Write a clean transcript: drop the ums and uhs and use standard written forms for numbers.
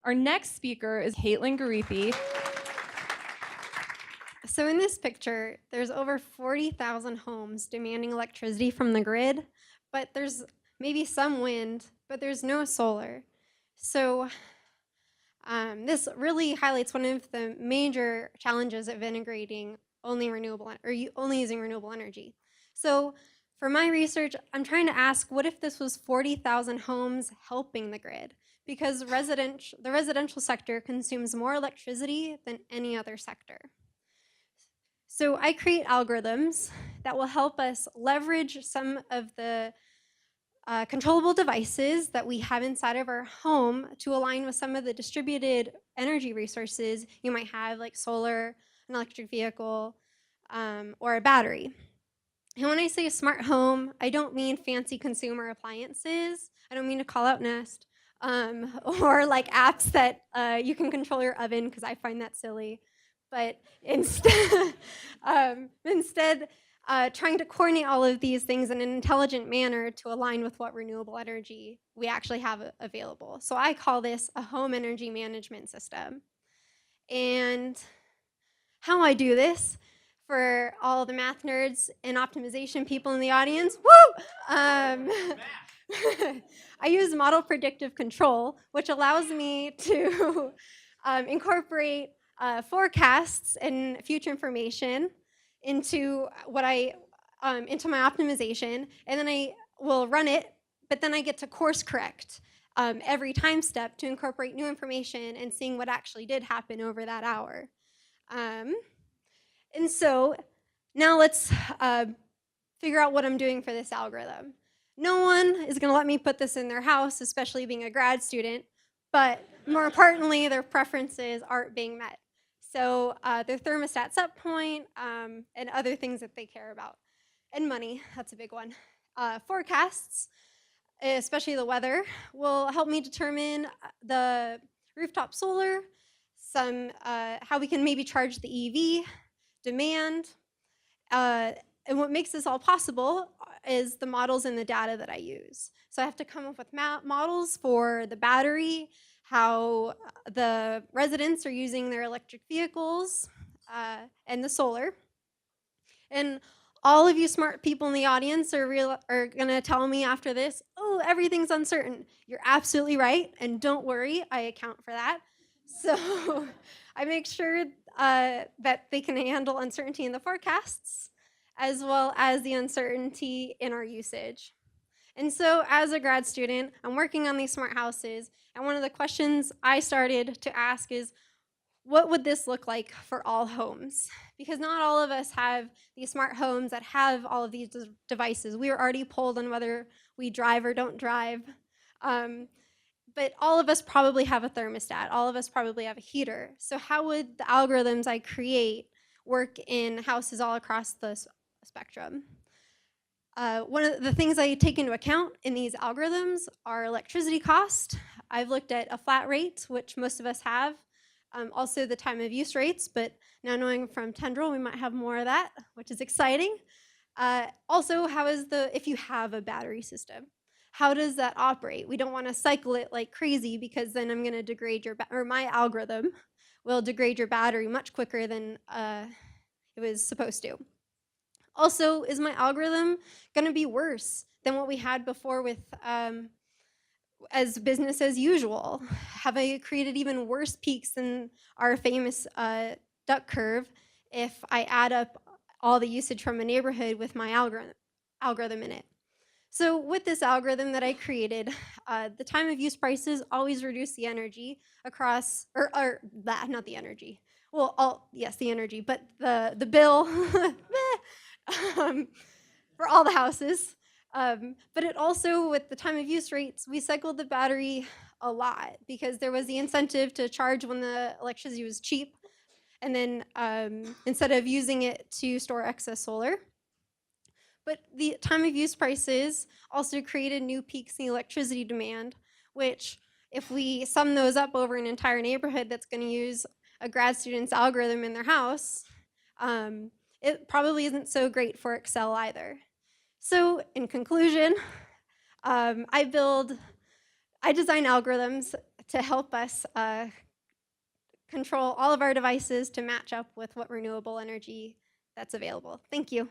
Our next speaker is Kaitlyn Garifi. So in this picture, there's over 40,000 homes demanding electricity from the grid, but there's maybe some wind, but there's no solar. So this really highlights one of the major challenges of integrating only using renewable energy. So for my research, I'm trying to ask, what if this was 40,000 homes helping the grid? Because the residential sector consumes more electricity than any other sector. So I create algorithms that will help us leverage some of the controllable devices that we have inside of our home to align with some of the distributed energy resources you might have, like solar, an electric vehicle, or a battery. And when I say a smart home, I don't mean fancy consumer appliances. I don't mean to call out Nest, or like apps that you can control your oven, because I find that silly. But instead, trying to coordinate all of these things in an intelligent manner to align with what renewable energy we actually have available. So I call this a home energy management system. And how I do this, for all the math nerds and optimization people in the audience, woo! I use model predictive control, which allows me to incorporate forecasts and future information into into my optimization, and then I will run it, but then I get to course correct every time step to incorporate new information and seeing what actually did happen over that hour. And so now let's figure out what I'm doing for this algorithm. No one is going to let me put this in their house, especially being a grad student, but more importantly, their preferences aren't being met. So their thermostat set point and other things that they care about. And money, that's a big one. Forecasts, especially the weather, will help me determine the rooftop solar, how we can maybe charge the EV, demand, and what makes this all possible is the models and the data that I use. So I have to come up with models for the battery, how the residents are using their electric vehicles, and the solar. And all of you smart people in the audience are going to tell me after this, oh, everything's uncertain. You're absolutely right, and don't worry, I account for that. So I make sure that they can handle uncertainty in the forecasts, as well as the uncertainty in our usage. And so as a grad student, I'm working on these smart houses, and one of the questions I started to ask is, what would this look like for all homes? Because not all of us have these smart homes that have all of these devices. We are already polled on whether we drive or don't drive. But all of us probably have a thermostat. All of us probably have a heater. So how would the algorithms I create work in houses all across the spectrum? One of the things I take into account in these algorithms are electricity cost. I've looked at a flat rate, which most of us have. Also the time of use rates, but now knowing from Tendril, we might have more of that, which is exciting. Also, if you have a battery system, how does that operate? We don't want to cycle it like crazy, because then I'm going to degrade my algorithm will degrade your battery much quicker than it was supposed to. Also, is my algorithm going to be worse than what we had before with as business as usual? Have I created even worse peaks than our famous duck curve if I add up all the usage from a neighborhood with my algorithm in it? So with this algorithm that I created, the time of use prices always reduce the energy across, not the energy. Well, yes, the energy, but the bill for all the houses. But it also, with the time of use rates, we cycled the battery a lot, because there was the incentive to charge when the electricity was cheap, and then instead of using it to store excess solar. But the time of use prices also created new peaks in electricity demand, which, if we sum those up over an entire neighborhood that's going to use a grad student's algorithm in their house, it probably isn't so great for Excel either. So in conclusion, I design algorithms to help us control all of our devices to match up with what renewable energy that's available. Thank you.